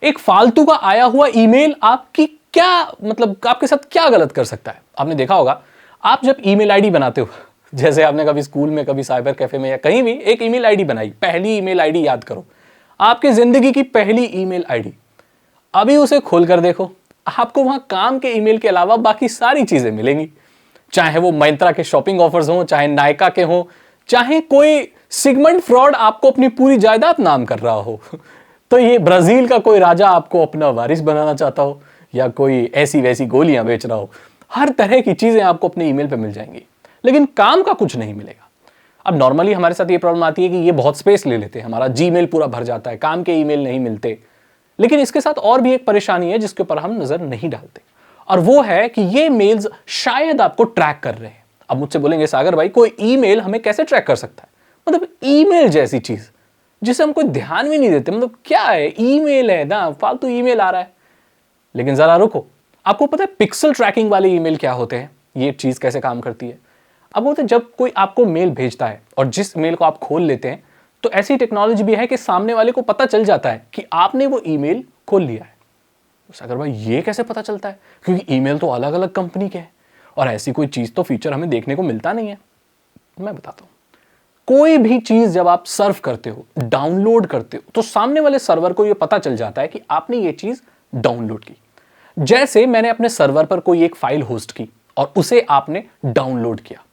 एक फालतू का आया हुआ ईमेल आपकी क्या मतलब आपके साथ क्या गलत कर सकता है? आपने देखा होगा, आप जब ईमेल आईडी बनाते हो, जैसे आपने कभी स्कूल में, कभी साइबर कैफे में या कहीं भी एक ईमेल आईडी बनाई, पहली ईमेल आईडी याद करो, आपकी जिंदगी की पहली ईमेल आईडी। अभी उसे खोल कर देखो, आपको वहां काम के ईमेल के अलावा बाकी सारी चीजें मिलेंगी। चाहे वो Myntra के शॉपिंग ऑफर्स हो, चाहे नायका के हो, चाहे कोई सिगमेंट फ्रॉड आपको अपनी पूरी जायदाद नाम कर रहा हो, तो ये ब्राजील का कोई राजा आपको अपना वारिस बनाना चाहता हो, या कोई ऐसी वैसी गोलियां बेच रहा हो, हर तरह की चीजें आपको अपने ईमेल पे मिल जाएंगी, लेकिन काम का कुछ नहीं मिलेगा। अब नॉर्मली हमारे साथ ये प्रॉब्लम आती है कि ये बहुत स्पेस ले लेते हैं, हमारा जीमेल पूरा भर जाता है, काम के ईमेल नहीं मिलते। लेकिन इसके साथ और भी एक परेशानी है जिसके ऊपर हम नजर नहीं डालते, और वो है कि ये मेल्स शायद आपको ट्रैक कर रहे हैं। अब मुझसे बोलेंगे सागर भाई, कोई ईमेल हमें कैसे ट्रैक कर सकता है? मतलब ईमेल जैसी चीज जिसे हम कोई ध्यान भी नहीं देते, मतलब क्या है, ईमेल है ना, फालतू ईमेल आ रहा है। लेकिन जरा रुको, आपको पता है पिक्सल ट्रैकिंग वाले ईमेल क्या होते हैं, ये चीज कैसे काम करती है? अब होता है जब कोई आपको मेल भेजता है और जिस मेल को आप खोल लेते हैं, तो ऐसी टेक्नोलॉजी भी है कि सामने वाले को पता चल जाता है कि आपने वो ईमेल खोल लिया है। सागर भाई ये कैसे पता चलता है? क्योंकि ईमेल तो अलग अलग कंपनी के हैं और ऐसी कोई चीज तो फीचर हमें देखने को मिलता नहीं है। मैं बताता हूं, कोई भी चीज जब आप सर्व करते हो, डाउनलोड करते हो, तो सामने वाले सर्वर को यह पता चल जाता है कि आपने ये चीज डाउनलोड की। जैसे मैंने अपने सर्वर पर कोई एक फाइल होस्ट की और उसे आपने डाउनलोड किया,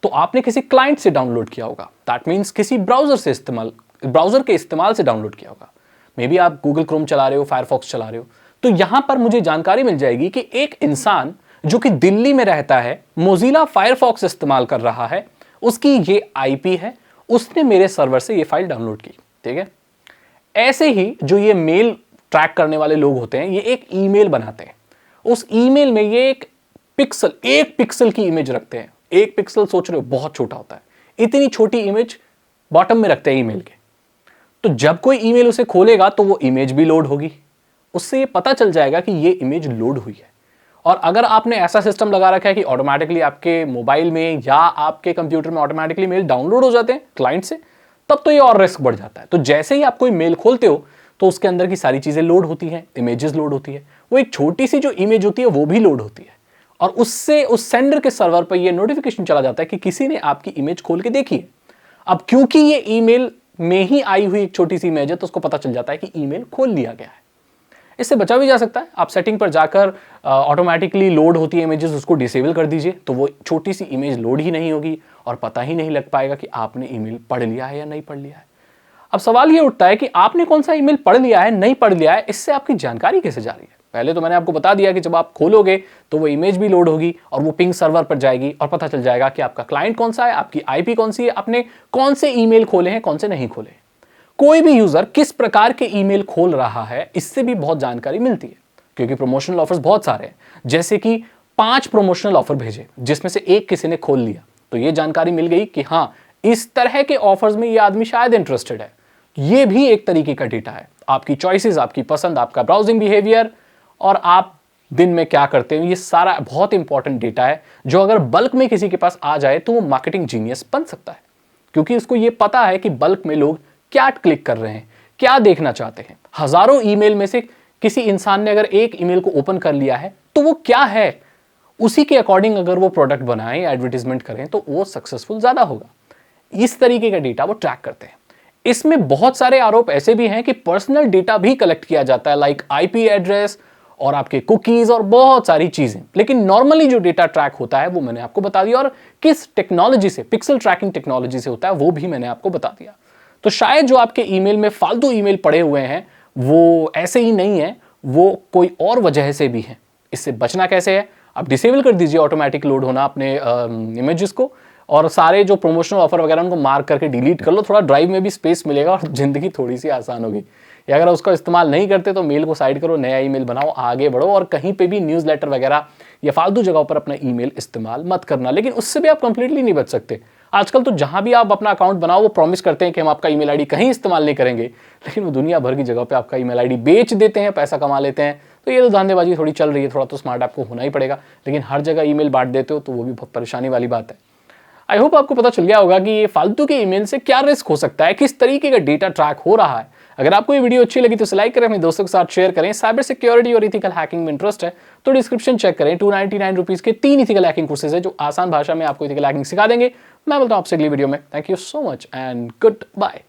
तो आपने किसी क्लाइंट से डाउनलोड किया होगा, दैट मीन्स किसी ब्राउजर के इस्तेमाल से डाउनलोड किया होगा। मे बी आप गूगल क्रोम चला रहे हो, फायरफॉक्स चला रहे हो, तो यहां पर मुझे जानकारी मिल जाएगी कि एक इंसान जो कि दिल्ली में रहता है, मोजिला फायरफॉक्स इस्तेमाल कर रहा है, उसकी ये आईपी है, उसने मेरे सर्वर से ये फाइल डाउनलोड की। ठीक है, ऐसे ही जो ये मेल ट्रैक करने वाले लोग होते हैं, ये एक ईमेल बनाते हैं। उस ईमेल में ये एक पिक्सल की इमेज रखते हैं। एक पिक्सल सोच रहे हो बहुत छोटा होता है, इतनी छोटी इमेज बॉटम में रखते हैं ईमेल के। तो जब कोई ईमेल उसे खोलेगा तो वो इमेज भी लोड होगी, उससे ये पता चल जाएगा कि ये इमेज लोड हुई है। और अगर आपने ऐसा सिस्टम लगा रखा है कि ऑटोमेटिकली आपके मोबाइल में या आपके कंप्यूटर में ऑटोमेटिकली मेल डाउनलोड हो जाते हैं क्लाइंट से, तब तो ये और रिस्क बढ़ जाता है। तो जैसे ही आप कोई मेल खोलते हो तो उसके अंदर की सारी चीजें लोड होती हैं, इमेजेस लोड होती है, वो एक छोटी सी जो इमेज होती है वो भी लोड होती है, और उससे उस सेंडर के सर्वर पर ये नोटिफिकेशन चला जाता है कि किसी ने आपकी इमेज खोल के देखी है। अब क्योंकि ये ईमेल में ही आई हुई एक छोटी सी इमेज है, तो उसको पता चल जाता है कि ईमेल खोल लिया गया है। इससे बचा भी जा सकता है, आप सेटिंग पर जाकर ऑटोमेटिकली लोड होती है इमेजेस, उसको डिसेबल कर दीजिए, तो वो छोटी सी इमेज लोड ही नहीं होगी और पता ही नहीं लग पाएगा कि आपने ईमेल पढ़ लिया है या नहीं पढ़ लिया है। अब सवाल ये उठता है कि आपने कौन सा ईमेल पढ़ लिया है, नहीं पढ़ लिया है, इससे आपकी जानकारी कैसे जा रही है? पहले तो मैंने आपको बता दिया कि जब आप खोलोगे तो वो इमेज भी लोड होगी और वो पिंग सर्वर पर जाएगी और पता चल जाएगा कि आपका क्लाइंट कौन सा है, आपकी आईपी कौन सी है, आपने कौन से ईमेल खोले हैं, कौन से नहीं खोले। कोई भी यूजर किस प्रकार के ईमेल खोल रहा है, इससे भी बहुत जानकारी मिलती है, क्योंकि प्रमोशनल ऑफर्स बहुत सारे हैं। जैसे कि 5 प्रमोशनल ऑफर भेजे, जिसमें से एक किसी ने खोल लिया, तो ये जानकारी मिल गई कि हाँ, इस तरह के ऑफर्स में ये आदमी शायद इंटरेस्टेड है। ये भी एक तरीके का डेटा है, आपकी चॉइसेस, आपकी पसंद, आपका ब्राउजिंग बिहेवियर और आप दिन में क्या करते हैं, ये सारा बहुत इंपॉर्टेंट डेटा है, जो अगर बल्क में किसी के पास आ जाए तो वो मार्केटिंग जीनियस बन सकता है, क्योंकि उसको ये पता है कि बल्क में लोग क्या क्लिक कर रहे हैं, क्या देखना चाहते हैं। हजारों ईमेल में से किसी इंसान ने अगर एक ईमेल को ओपन कर लिया है तो वो क्या है, उसी के अकॉर्डिंग अगर वो प्रोडक्ट बनाएं, एडवर्टीजमेंट करें, तो वो सक्सेसफुल ज्यादा होगा। इस तरीके का डेटा वो ट्रैक करते हैं। इसमें बहुत सारे आरोप ऐसे भी हैं कि पर्सनल डेटा भी कलेक्ट किया जाता है, लाइक आईपी एड्रेस और आपके कुकीज और बहुत सारी चीजें। लेकिन नॉर्मली जो डेटा ट्रैक होता है वो मैंने आपको बता दिया, और किस टेक्नोलॉजी से, पिक्सल ट्रैकिंग टेक्नोलॉजी से होता है वो भी मैंने आपको बता दिया। तो शायद जो आपके ईमेल में फालतू ईमेल पड़े हुए हैं वो ऐसे ही नहीं है, वो कोई और वजह से भी है। इससे बचना कैसे है? आप डिसेबल कर दीजिए ऑटोमेटिक लोड होना अपने इमेजेस को, और सारे जो प्रमोशनल ऑफर वगैरह उनको मार्क करके डिलीट कर लो, थोड़ा ड्राइव में भी स्पेस मिलेगा और जिंदगी थोड़ी सी आसान होगी। या अगर उसका इस्तेमाल नहीं करते तो मेल को साइड करो, नया ईमेल बनाओ, आगे बढ़ो, और कहीं पे भी न्यूज़लेटर वगैरह या फालतू जगहों पर अपना ईमेल इस्तेमाल मत करना। लेकिन उससे भी आप कंप्लीटली नहीं बच सकते। आजकल तो जहां भी आप अपना अकाउंट बनाओ, वो प्रॉमिस करते हैं कि हम आपका ईमेल आईडी कहीं इस्तेमाल नहीं करेंगे, लेकिन वो दुनिया भर की जगह पे आपका ईमेल आईडी बेच देते हैं, पैसा कमा लेते हैं। तो ये तो धांधेबाजी थोड़ी चल रही है, थोड़ा तो स्मार्ट आपको होना ही पड़ेगा। लेकिन हर जगह ईमेल बांट देते हो तो वो भी बहुत परेशानी वाली बात है। आई होप आपको पता चल गया होगा कि ये फालतू के ईमेल से क्या रिस्क हो सकता है, किस तरीके का डेटा ट्रैक हो रहा है अगर आपको ये वीडियो अच्छी लगी तो लाइक करें, अपने दोस्तों के साथ शेयर करें। साइबर सिक्योरिटी और इथिकल हैकिंग में इंटरेस्ट है तो डिस्क्रिप्शन चेक करें, 299 रुपीज के 3 इथिकल हैकिंग कोर्सेज है जो आसान भाषा में आपको इथिकल हैकिंग सिखा देंगे। मैं बोलता हूँ आपसे अगली वीडियो में। Thank you so much and good bye.